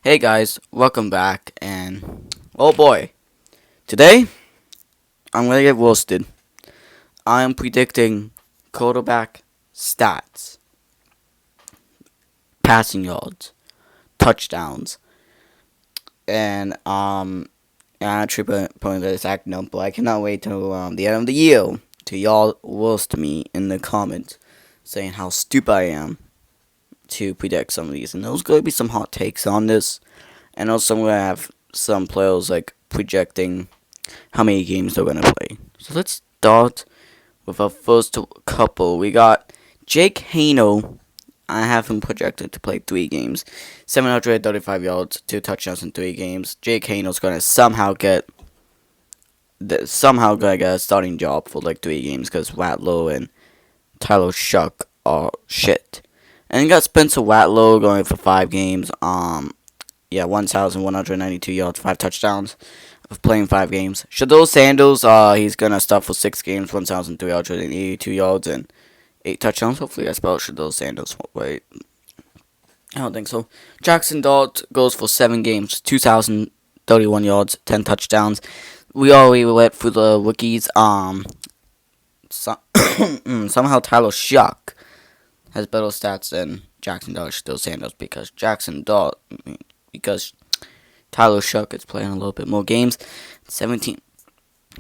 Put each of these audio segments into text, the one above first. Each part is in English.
Hey guys, welcome back, and oh boy, today I'm gonna get roasted. I'm predicting quarterback stats, passing yards, touchdowns, and actually putting the exact number. I cannot wait till the end of the year to y'all roast me in the comments, saying how stupid I am to predict some of these. And there's gonna be some hot takes on this, and also I'm gonna have some players like projecting how many games they're gonna play. So let's start with our first couple. We got Jake Hano. I have him projected to play 3 games, 735 yards, 2 touchdowns in 3 games. Jake Hano's gonna somehow gonna get a starting job for like 3 games because Watlow and Tyler Shuck are shit. And you got Spencer Watlow going for 5 games. 1,192 yards, 5 touchdowns of playing 5 games. Shador Sanders, he's gonna start for 6 games, 1,382 yards and 8 touchdowns. Hopefully, I spelled Shador Sanders right. I don't think so. Jackson Dart goes for 7 games, 2,031 yards, 10 touchdowns. We already went through the rookies. Somehow Tyler Shuck has better stats than Jackson Dart, Shador Sanders because Tyler Shuck is playing a little bit more games. 17.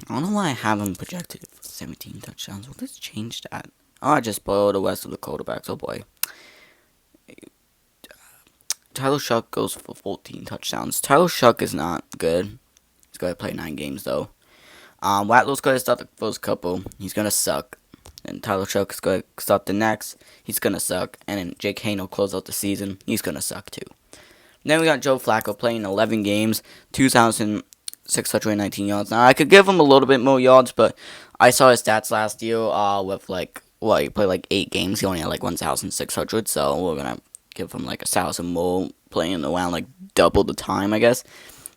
I don't know why I have him projected for 17 touchdowns. Well, let's change that. Oh, I just spoiled the rest of the quarterbacks. Oh boy. Tyler Shuck goes for 14 touchdowns. Tyler Shuck is not good. He's going to play 9 games, though. Watlow's going to start the first couple. He's going to suck. And Tyler Shuck is going to start the next. He's going to suck. And then Jake Hano close out the season. He's going to suck, too. Then we got Joe Flacco playing 11 games, 2,619 yards. Now, I could give him a little bit more yards, but I saw his stats last year with, he played like 8 games. He only had like 1,600, so we're going to give him like 1,000 more, playing around like double the time, I guess.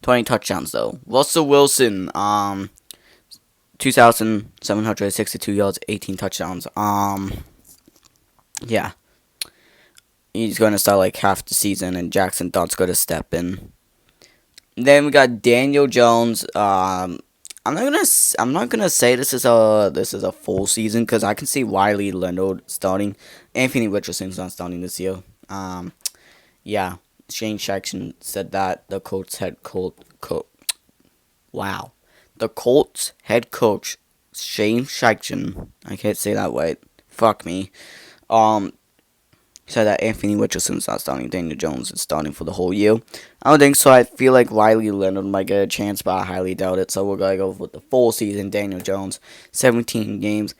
20 touchdowns, though. Russell Wilson, 2,762 yards, 18 touchdowns. Yeah. He's going to start like half the season, and Jackson Dart's going to step in. Then we got Daniel Jones. I'm not gonna say this is a full season because I can see Wiley Leonard starting. Anthony Richardson's not starting this year. Yeah, Shane Steichen said that the Colts head the Colts head coach Shane Steichen. I can't say that right. Fuck me. Said that Anthony Richardson's not starting. Daniel Jones is starting for the whole year. I don't think so. I feel like Wiley Leonard might get a chance, but I highly doubt it. So we're going to go with the full season. Daniel Jones, 17 games,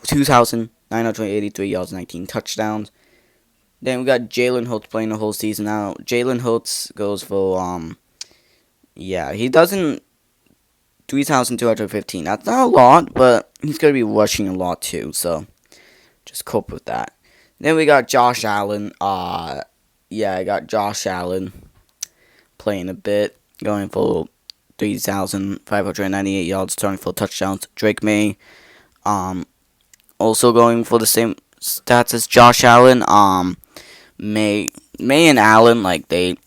2,983 yards, 19 touchdowns. Then we got Jalen Hurts playing the whole season. Now, Jalen Hurts goes for, he doesn't, 3,215. That's not a lot, but he's going to be rushing a lot too. So just cope with that. Then we got Josh Allen. I got Josh Allen playing a bit, going for 3,598 yards, throwing for touchdowns. Drake May, also going for the same stats as Josh Allen. May and Allen, they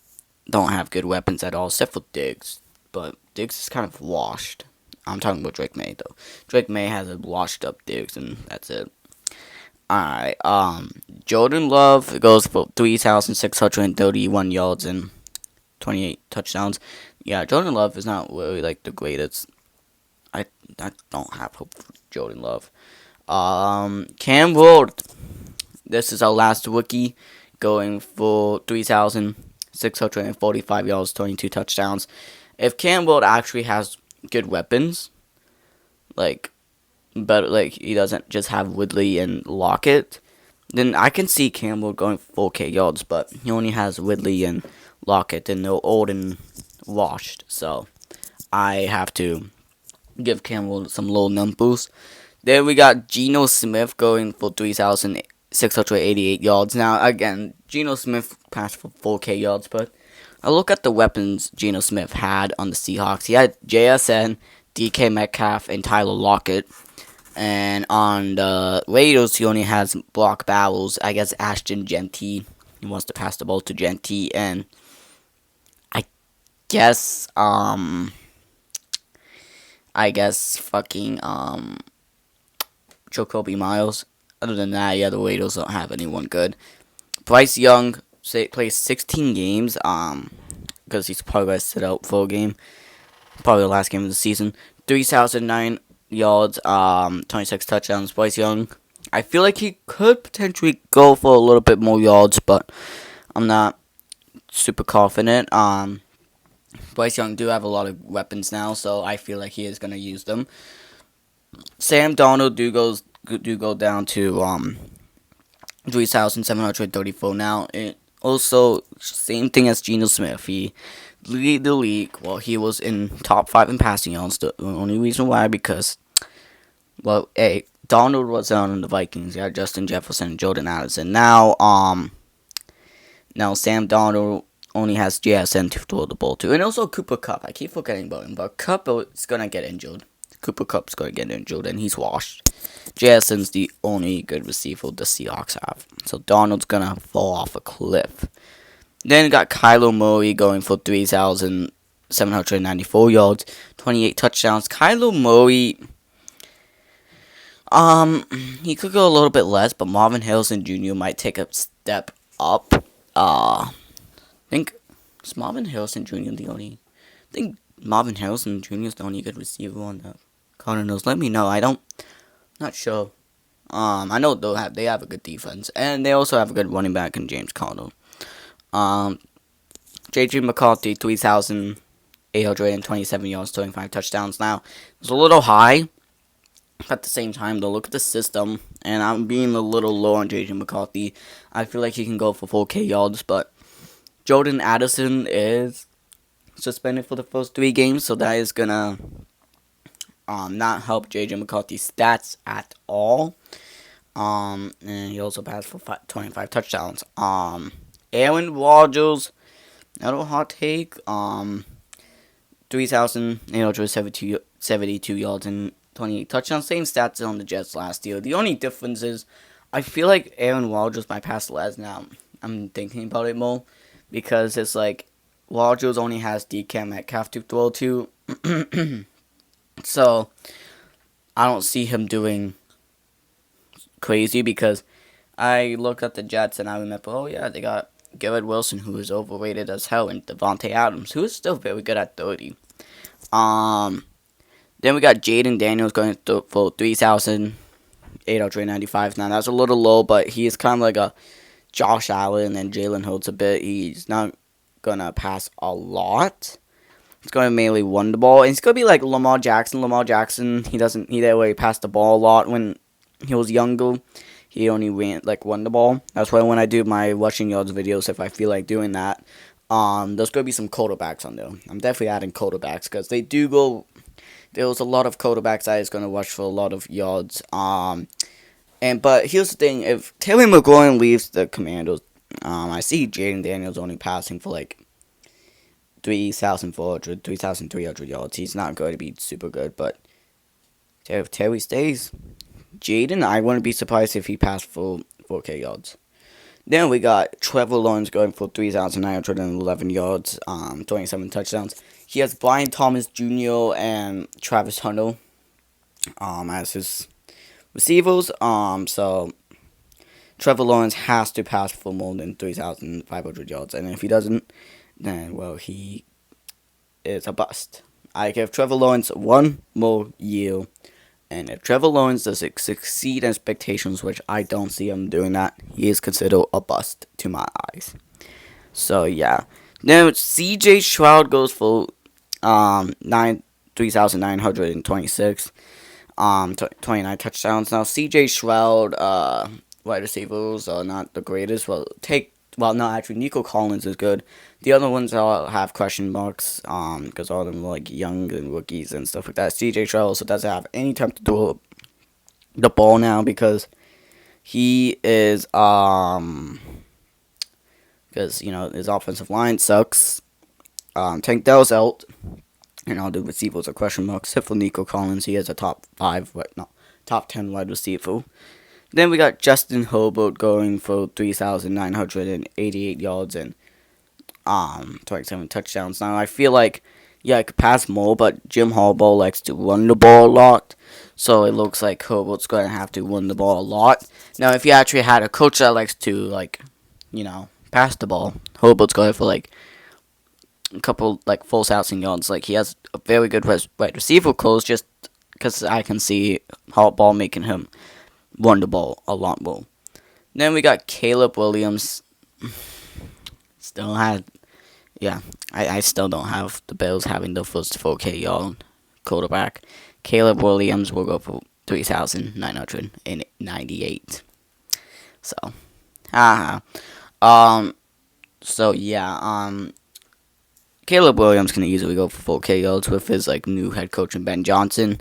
don't have good weapons at all, except for Diggs. But Diggs is kind of washed. I'm talking about Drake May, though. Drake May has a washed up Diggs, and that's it. Alright, Jordan Love goes for 3,631 yards and 28 touchdowns. Yeah, Jordan Love is not really, the greatest. I don't have hope for Jordan Love. Cam Ward. This is our last rookie, going for 3,645 yards, 22 touchdowns. If Cam Ward actually has good weapons, but he doesn't just have Woodley and Lockett, then I can see Campbell going 4K yards, but he only has Woodley and Lockett, and they're old and washed, so I have to give Campbell some low numbers. Then we got Geno Smith going for 3,688 yards. Now, again, Geno Smith passed for 4K yards, but I look at the weapons Geno Smith had on the Seahawks. He had JSN, DK Metcalf, and Tyler Lockett. And on the Raiders, he only has Brock Bowers, I guess Ashton Genty. He wants to pass the ball to Genty, and guess I guess fucking Jacoby Miles. Other than that, yeah, the Raiders don't have anyone good. Bryce Young plays 16 games because he's probably going to sit out for a game. Probably the last game of the season. 3,009 yards, 26 touchdowns. Bryce Young. I feel like he could potentially go for a little bit more yards, but I'm not super confident. Bryce Young do have a lot of weapons now, so I feel like he is gonna use them. Sam Darnold do go down to 3,734 now. It also same thing as Geno Smith. He lead the league. Well, he was in top 5 in passing yards. The only reason why because Donald was on the Vikings. Yeah, Justin Jefferson and Jordan Addison. Now Sam Donald only has JSN to throw the ball to, and also Cooper Kupp. I keep forgetting about him, but Kupp is gonna get injured. Cooper Kupp's gonna get injured, and he's washed. JSN's the only good receiver the Seahawks have, so Donald's gonna fall off a cliff. Then got Kyler Murray going for 3,794 yards, 28 touchdowns. Kyler Murray. He could go a little bit less, but Marvin Harrison Jr. might take a step up. I think is Marvin Harrison Jr. the only. I think Marvin Harrison Jr. is the only good receiver on the Cardinals. Let me know. Not sure. I know they have a good defense, and they also have a good running back in James Conner. J.J. McCarthy 3,827 yards, 25 touchdowns. Now it's a little high. At the same time, though, look at the system, and I'm being a little low on J.J. McCarthy. I feel like he can go for 4K yards, but Jordan Addison is suspended for the first 3 games, so that is gonna not help J.J. McCarthy's stats at all. And he also passed for 25 touchdowns. Aaron Rodgers, another hot take. 3,872 yards and 28 touchdowns. Same stats on the Jets last year. The only difference is I feel like Aaron Rodgers might pass less now. I'm thinking about it more because it's like Rodgers only has DK Metcalf to throw to. So I don't see him doing crazy because I look at the Jets and I remember, oh yeah, they got Garrett Wilson, who is overrated as hell, and Devontae Adams, who is still very good at 30. Then we got Jaden Daniels going for 3,895. Now, that's a little low, but he's kind of like a Josh Allen and Jalen Hurts a bit. He's not going to pass a lot. He's going to mainly run the ball. And he's going to be like Lamar Jackson. Lamar Jackson, he that way passed the ball a lot when he was younger. He only run the ball. That's why when I do my rushing yards videos, if I feel like doing that, there's going to be some quarterbacks on there. I'm definitely adding quarterbacks because they do go. There's a lot of quarterbacks that is going to rush for a lot of yards. But here's the thing: if Terry McLaurin leaves the Commanders, I see Jaden Daniels only passing for like 3,400, 3,300 yards. He's not going to be super good, but if Terry stays, Jaden, I wouldn't be surprised if he passed for 4K yards. Then we got Trevor Lawrence going for 3,911 yards, 27 touchdowns. He has Brian Thomas Jr. and Travis Hunter as his receivers. So Trevor Lawrence has to pass for more than 3,500 yards, and if he doesn't, then he is a bust. I give Trevor Lawrence one more year. And if Trevor Lawrence does succeed expectations, which I don't see him doing that, he is considered a bust to my eyes. So, yeah. Then C.J. Stroud goes for 3,926, 29 touchdowns. Now, C.J. Stroud, wide receivers are not the greatest. Actually, Nico Collins is good. The other ones all have question marks, because all of them are like young and rookies and stuff like that. CJ Stroud also doesn't have any time to throw the ball now because he is, because, his offensive line sucks. Tank Dell's out, and all the receivers are question marks, except for Nico Collins. He is a top 10 wide receiver. Then we got Justin Herbert going for 3,988 yards and 27 touchdowns. Now I feel like I could pass more, but Jim Harbaugh likes to run the ball a lot, so it looks like Herbert's going to have to run the ball a lot. Now, if you actually had a coach that likes to pass the ball, Herbert's going for like a couple like full thousand yards. Like he has a very good wide receiver coach, just because I can see Harbaugh making him run the ball a lot more. Then we got Caleb Williams. Still had, I still don't have the Bills having the first 4K yard quarterback. Caleb Williams will go for 3,998. So, haha. So yeah, Caleb Williams can easily go for 4K yards with his like new head coach and Ben Johnson,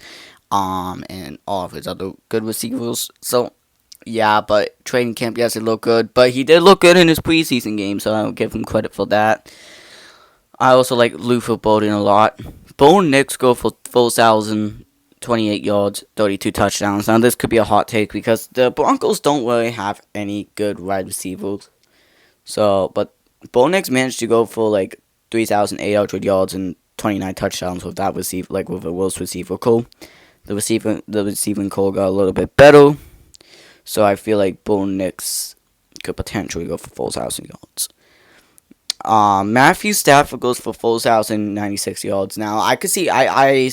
and all of his other good receivers. So yeah, but training camp, yes, it looked good, but he did look good in his preseason game, so I'll give him credit for that. I also like Luther Bowden a lot. Bo Nix go for 4,028 yards, 32 touchdowns. Now this could be a hot take because the Broncos don't really have any good wide receivers. So, but Bo Nix managed to go for like 3,800 yards and 29 touchdowns with that receiver, like with a worse receiver core. The receiving core got a little bit better. So I feel like Bo Nix could potentially go for 4,000 yards. Matthew Stafford goes for 4,096 yards. Now I could see I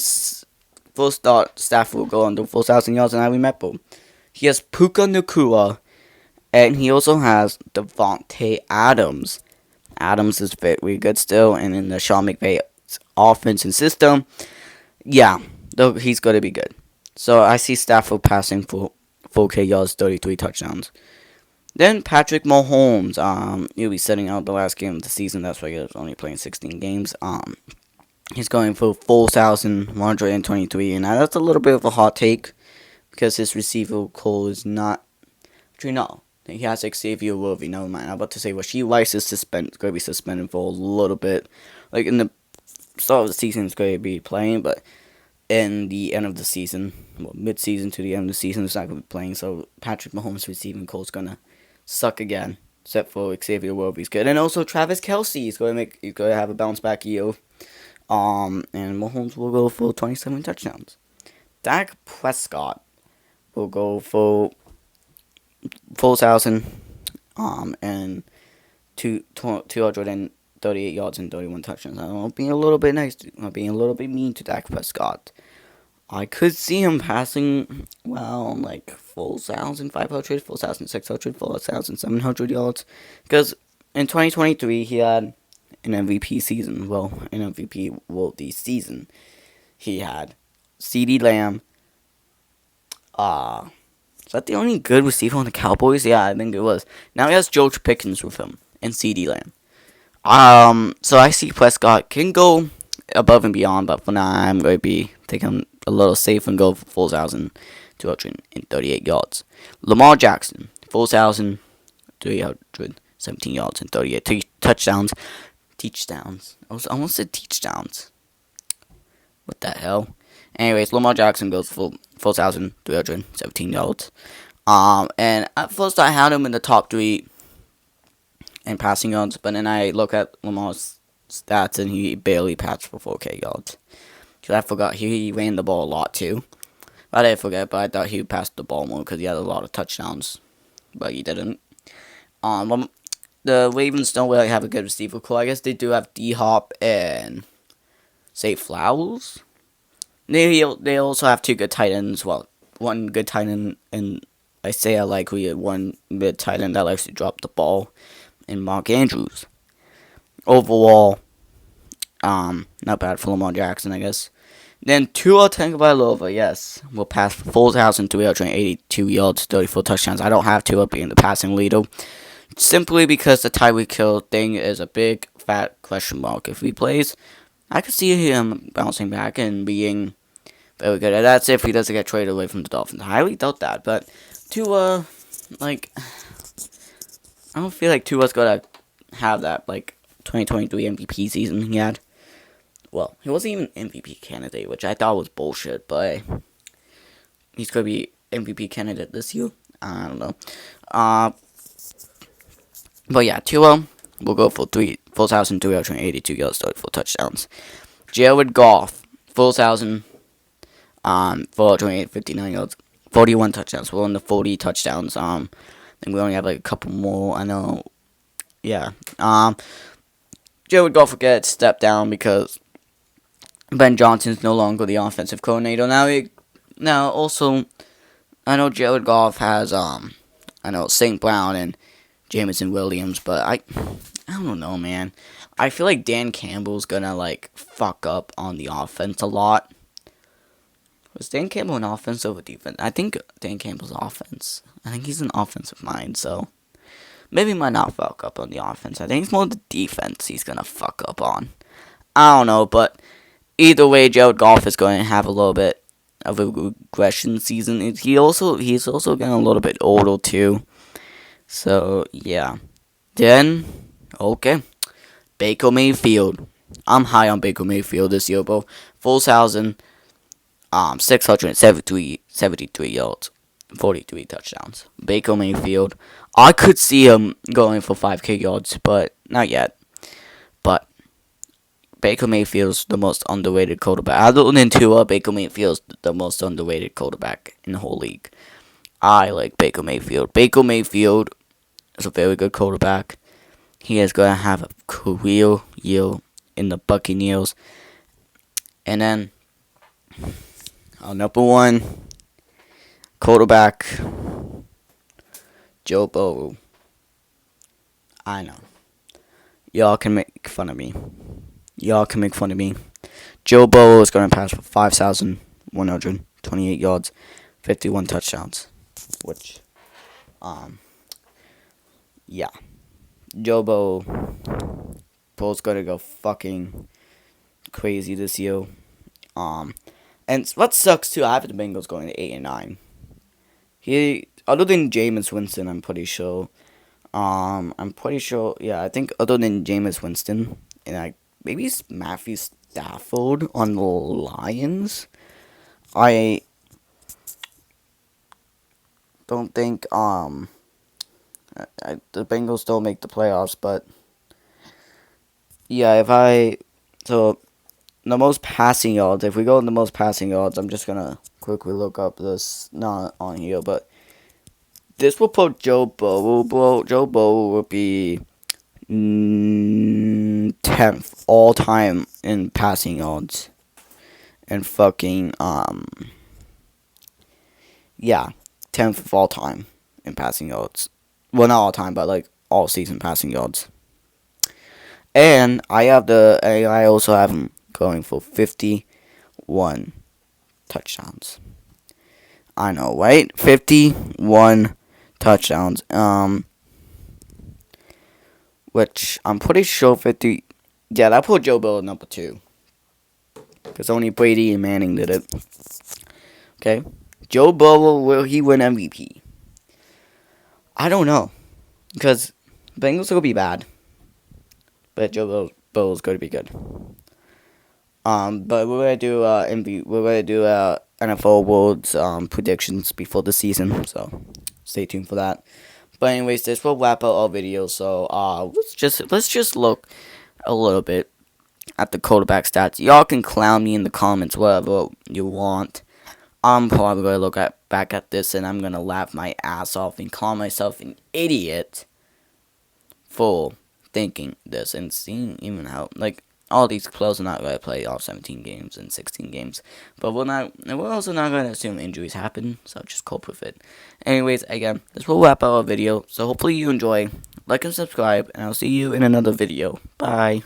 first thought Stafford would go under 4,000 yards, and I remember he has Puka Nacua, and he also has Devontae Adams. Adams is very good still, and in the Sean McVay's offense and system, yeah, though he's gonna be good. So I see Stafford passing for 4K yards, 33 touchdowns. Then Patrick Mahomes, he'll be setting out the last game of the season. That's why he's only playing 16 games. He's going for 4,123, and that's a little bit of a hot take because his receiver core is not. Actually, no, he has Xavier Worthy. Never mind. I'm about to say Rashee Rice is going to be suspended for a little bit. Like in the start of the season, he's going to be playing, but in the end of the season, mid-season to the end of the season, he's not going to be playing. So Patrick Mahomes' receiving core is going to suck again, except for Xavier Worthy's good, and also Travis Kelce is going to have a bounce back year. And Mahomes will go for 27 touchdowns. Dak Prescott will go for 4,000 and 238 yards and 31 touchdowns. I'm being a little bit nice. I'm being a little bit mean to Dak Prescott. I could see him passing, like 4,500, 4,600, 4,700 yards. Because in 2023, he had an MVP season. Well, an MVP worthy season. He had CeeDee Lamb. Is that the only good receiver on the Cowboys? Yeah, I think it was. Now he has George Pickens with him and CeeDee Lamb. So I see Prescott can go above and beyond, but for now I'm going to be taking a little safe and go for 4,238 yards. Lamar Jackson, 4,317 yards and 38 touchdowns. Touchdowns. I almost said touchdowns. What the hell? Anyways, Lamar Jackson goes for 4,317 yards. And at first I had him in the top 3 in passing yards, but then I look at Lamar's stats and he barely passed for 4K yards. Because I forgot he ran the ball a lot too. I didn't forget, but I thought he passed the ball more because he had a lot of touchdowns. But he didn't. The Ravens don't really have a good receiver core. I guess they do have D-Hop and Zay Flowers. They also have 2 good tight ends. Well, one good tight end and Isaiah Likely, one good tight end that likes to drop the ball, and Mark Andrews. Overall, not bad for Lamar Jackson, I guess. Then Tua Tagovailoa, yes, will pass for 4,382 yards, 34 touchdowns. I don't have Tua being the passing leader, simply because the Tyreek Hill thing is a big fat question mark. If he plays, I could see him bouncing back and being very good. And that's if he doesn't get traded away from the Dolphins. I highly doubt that, but Tua, I don't feel like Tua's gonna have that 2023 MVP season he had. Well, he wasn't even MVP candidate, which I thought was bullshit, but he's gonna be MVP candidate this year. I don't know. But yeah, Tua will go for 4,382 yards, 34 touchdowns. Jared Goff, 4,000, 459 yards, 41 touchdowns. We're on the 40 touchdowns. I think we only have like a couple more. I know. Yeah. Jared Goff will get stepped down because Ben Johnson's no longer the offensive coordinator. Now also, I know Jared Goff has I know St. Brown and Jameson Williams, but I don't know, man. I feel like Dan Campbell's gonna like fuck up on the offense a lot. Was Dan Campbell an offense over defense? I think Dan Campbell's offense. I think he's an offensive mind, so maybe he might not fuck up on the offense. I think it's more the defense he's gonna fuck up on. I don't know, but either way, Jared Goff is going to have a little bit of a regression season. He's also getting a little bit older too. So yeah. Then okay, Baker Mayfield. I'm high on Baker Mayfield this year, bro. 4,673 yards, 43 touchdowns. Baker Mayfield. I could see him going for 5K yards, but not yet. But Baker Mayfield's the most underrated quarterback. Other than Tua, Baker Mayfield's the most underrated quarterback in the whole league. I like Baker Mayfield. Baker Mayfield is a very good quarterback. He is going to have a career year in the Buccaneers. And then, our number one quarterback, Joe Burrow. I know. Y'all can make fun of me. Joe Burrow is going to pass for 5,128 yards, 51 touchdowns. Which, yeah. Joe Burrow's going to go fucking crazy this year. And what sucks too, I have the Bengals going to 8-9. Other than Jameis Winston, I'm pretty sure. Yeah, I think other than Jameis Winston, and maybe Matthew Stafford on the Lions, I don't think, the Bengals don't make the playoffs, but, yeah, the most passing yards, if we go in the most passing yards, I'm just gonna quickly look up this, not on here, but this will put Joe Burrow. Joe Burrow will be 10th all time in passing yards, and fucking 10th of all time in passing yards. Well, not all time, but like all season passing yards. And I also have him going for 51 touchdowns. I know, right? 51 touchdowns. Which I'm pretty sure 50. Yeah, that put Joe Burrow at number 2. Because only Brady and Manning did it. Okay. Joe Burrow, will he win MVP? I don't know. Because Bengals will be bad. But Joe Burrow's going to be good. But we're gonna do NFL awards predictions before the season, so stay tuned for that. But anyways, this will wrap up our video. So let's just look a little bit at the quarterback stats. Y'all can clown me in the comments, whatever you want. I'm probably gonna look back at this and I'm gonna laugh my ass off and call myself an idiot for thinking this and seeing even how all these players are not going to play all 17 games and 16 games. But we're also not going to assume injuries happen, so just cope with it. Anyways, again, this will wrap up our video. So hopefully you enjoy. Like and subscribe, and I'll see you in another video. Bye.